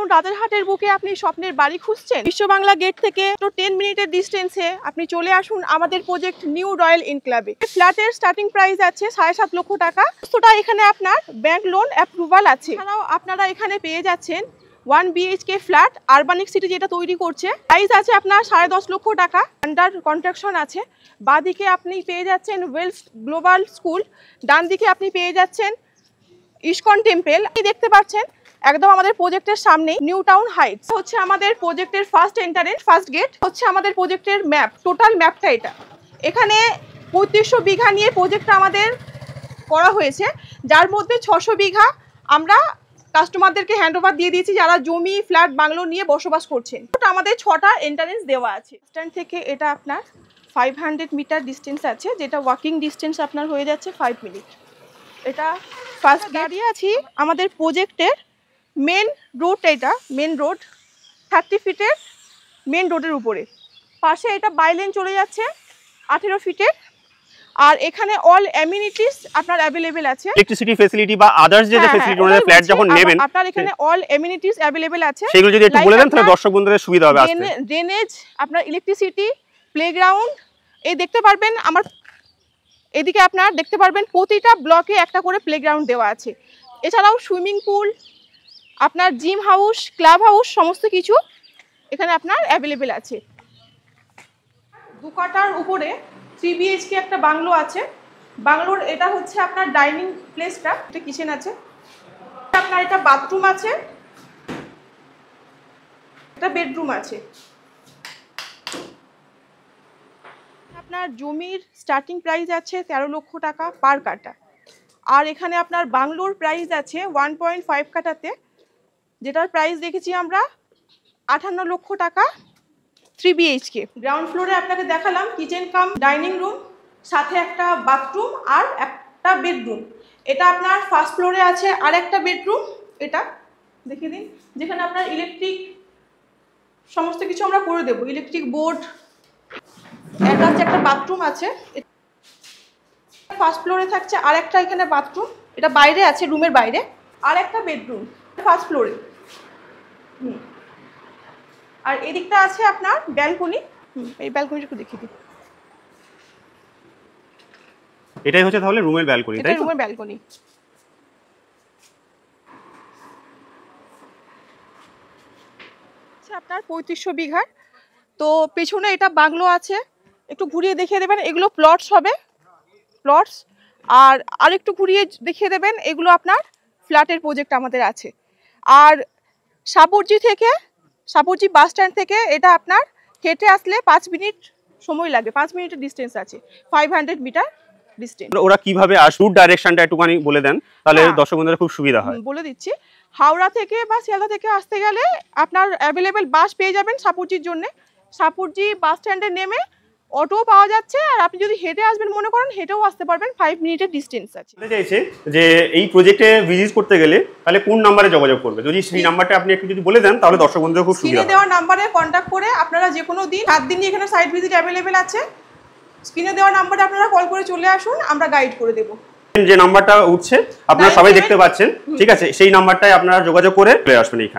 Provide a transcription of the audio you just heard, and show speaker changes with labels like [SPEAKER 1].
[SPEAKER 1] ধরুন রাজারহাটের বুকে আপনি স্বপ্নের বাড়ি খুঁজছেন, বিশ্ব বাংলা গেট থেকে 10 মিনিটের ডিস্টেন্সে আপনি চলে আসুন আমাদের প্রজেক্ট নিউ রয়্যাল এনক্লেভে। ফ্ল্যাটের স্টার্টিং প্রাইস আছে 7.5 লক্ষ টাকা। তোটা এখানে আপনার ব্যাংক লোন অ্যাপ্রুভাল আছে। এছাড়াও আপনারা এখানে পেয়ে যাচ্ছেন 1 BHK ফ্ল্যাট আরবানিক সিটি যেটা তৈরি করছে, প্রাইস আছে আপনার 10.5 লক্ষ টাকা, আন্ডার কনস্ট্রাকশন আছে। বাঁদিকে আপনি পেয়ে যাচ্ছেন ওয়েলস গ্লোবাল স্কুল, ডান দিকে আপনি পেয়ে যাচ্ছেন ইস্কন টেম্পল। আপনি দেখতে পাচ্ছেন একদম আমাদের প্রজেক্টের সামনে নিউ টাউন হাইটস হচ্ছে আমাদের প্রজেক্টের ফার্স্ট এন্ট্রান্স, ফার্স্ট গেট হচ্ছে আমাদের প্রজেক্টের ম্যাপ, টোটাল ম্যাপটা এটা। এখানে 3500 বিঘা নিয়ে প্রজেক্টটা আমাদের করা হয়েছে, যার মধ্যে 600 বিঘা আমরা কাস্টমারদেরকে হ্যান্ডওভার দিয়ে দিয়েছি যারা জমি ফ্ল্যাট বাংলো নিয়ে বসবাস করছেন। আমাদের 6টা এন্ট্রান্স দেওয়া আছে। স্ট্যান্ড থেকে এটা আপনার 500 মিটার ডিস্টেন্স আছে, যেটা ওয়াকিং ডিস্টেন্স আপনার হয়ে যাচ্ছে 5 মিনিট। এটা ফার্স্ট দাঁড়িয়ে আছি আমাদের প্রজেক্টের মেন রোড, এটা মেন রোড 30 ফিটের মেন রোডের উপরে। পাশে এটা বাইলেন চলে যাচ্ছে 18 ফিটের। আর এখানে অল অ্যামিনিটিস আপনার অ্যাভেলেবেল আছে,
[SPEAKER 2] ইলেকট্রিসিটি ফ্যাসিলিটি বা আদার্স যে ফ্যাসিলিটি ওনাদের ফ্ল্যাট যখন নেবেন
[SPEAKER 1] আপনার এখানে অল অ্যামিনিটিস অ্যাভেলেবেল আছে।
[SPEAKER 2] সেগুলো যদি একটু বলে দেন তাহলে দর্শক বন্ধুদের সুবিধা হবে আসতে।
[SPEAKER 1] ড্রেনেজ, আপনার ইলেকট্রিসিটি, প্লেগ্রাউন্ড এই দেখতে পারবেন। আমার এদিকে আপনার দেখতে পারবেন প্রতিটা ব্লকে একটা করে প্লেগ্রাউন্ড দেওয়া আছে। এছাড়াও সুইমিং পুল, আপনার জিম হাউস, ক্লাব হাউস সমস্ত কিছু এখানে আপনার অ্যাভেলেবেল আছে। 2 কাঠার উপরে 3 BHK একটা বাংলো আছে। বাংলোর এটা হচ্ছে আপনার ডাইনিং প্লেসটা, এটা কিচেন আছে, আপনার এটা বাথরুম আছে, এটা বেডরুম আছে। আপনার জমির স্টার্টিং প্রাইস আছে 13 লক্ষ টাকা পার কাঠা। আর এখানে আপনার বাংলোর প্রাইস আছে 1.5 কাঠাতে, যেটার প্রাইস দেখেছি আমরা 58 লক্ষ টাকা 3 BHK। গ্রাউন্ড ফ্লোরে আপনাকে দেখালাম কিচেন কাম ডাইনিং রুম, সাথে একটা বাথরুম আর একটা বেডরুম। এটা আপনার ফার্স্ট ফ্লোরে আছে আর একটা বেডরুম, এটা দেখিয়ে দিন, যেখানে আপনার ইলেকট্রিক সমস্ত কিছু আমরা করে দেবো, ইলেকট্রিক বোর্ড। অ্যাটাচ একটা বাথরুম আছে। ফার্স্ট ফ্লোরে থাকছে আর একটা এখানে বাথরুম, এটা বাইরে আছে রুমের বাইরে, আর একটা বেডরুম ফার্স্ট ফ্লোরে। আর এদিকটা আছে আপনার ব্যালকনি, এই ব্যালকনিটা একটু দেখিয়ে দিই।
[SPEAKER 2] এটাই হচ্ছে তাহলে রুমের ব্যালকনি, তাই তো?
[SPEAKER 1] রুমের ব্যালকনি। আচ্ছা, আপনার 3500 বিঘার তো পেছনে এটা বাংলো আছে, একটু ঘুরিয়ে দেখিয়ে দেবেন। এগুলো প্লটস হবে, প্লটস। আর আরেকটু ঘুরিয়ে দেখিয়ে দেবেন, এগুলো আপনার ফ্ল্যাটের প্রজেক্ট আমাদের আছে। আর সাপুরজি বাস স্ট্যান্ড থেকে এটা আপনার হেঁটে আসলে 5 মিনিট সময় লাগে, 5 মিনিটের ডিস্টেন্স আছে, 500 মিটার ডিস্টেন্স।
[SPEAKER 2] ওরা কিভাবে আসবে রুট ডাইরেকশনটা একটুখানি বলে দেন, তাহলে দর্শক বন্ধুদের খুব সুবিধা হয়।
[SPEAKER 1] বলে দিচ্ছি, হাওড়া থেকে বা শিয়ালদা থেকে আসতে গেলে আপনার অ্যাভেলেবেল বাস পেয়ে যাবেন সাপুরজির জন্য। সাপুরজি বাস স্ট্যান্ডে নেমে অটো পাওয়া যাচ্ছে, আর আপনি যদি হেঁটে আসবেন মনে করেন হেঁটেও আসতে পারবেন, 5 মিনিটের ডিস্টেন্স আছে।
[SPEAKER 2] বলতে চাইছে যে এই প্রজেক্টে ভিজিট করতে গেলে তাহলে কোন নাম্বারে যোগাযোগ করবে, যদি সেই নাম্বারটা আপনি একটু যদি বলে দেন তাহলে দর্শক বন্ধুদের খুব সুবিধা হবে।
[SPEAKER 1] স্ক্রিনে দেওয়া নাম্বারে কন্ট্যাক্ট করে আপনারা যে কোনো দিন 7 দিনই এখানে সাইট ভিজিট অ্যাভেলেবেল আছে। স্ক্রিনে দেওয়া নাম্বারে আপনারা কল করে চলে আসুন, আমরা গাইড করে দেবো।
[SPEAKER 2] যে নাম্বারটা উঠছে আপনারা সবাই দেখতে পাচ্ছেন, ঠিক আছে, সেই নাম্বারটায় আপনারা যোগাযোগ করে চলে আসবেন এখানে।